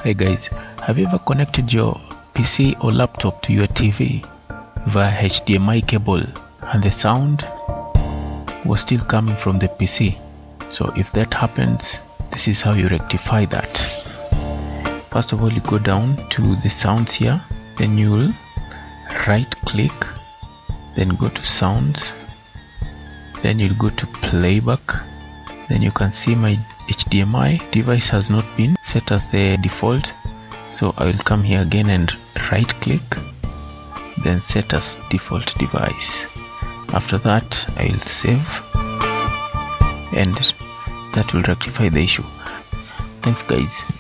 Hey guys, have you ever connected your PC or laptop to your TV via HDMI cable and the sound was still coming from the PC? So if that happens, this is how you rectify that. First of all, you go down to the sounds here, then you'll right click, then go to sounds, then you'll go to playback. Then you can see my HDMI device has not been set as the default, so I will come here again and right click, then set as default device. After that I will save, and that will rectify the issue. Thanks guys.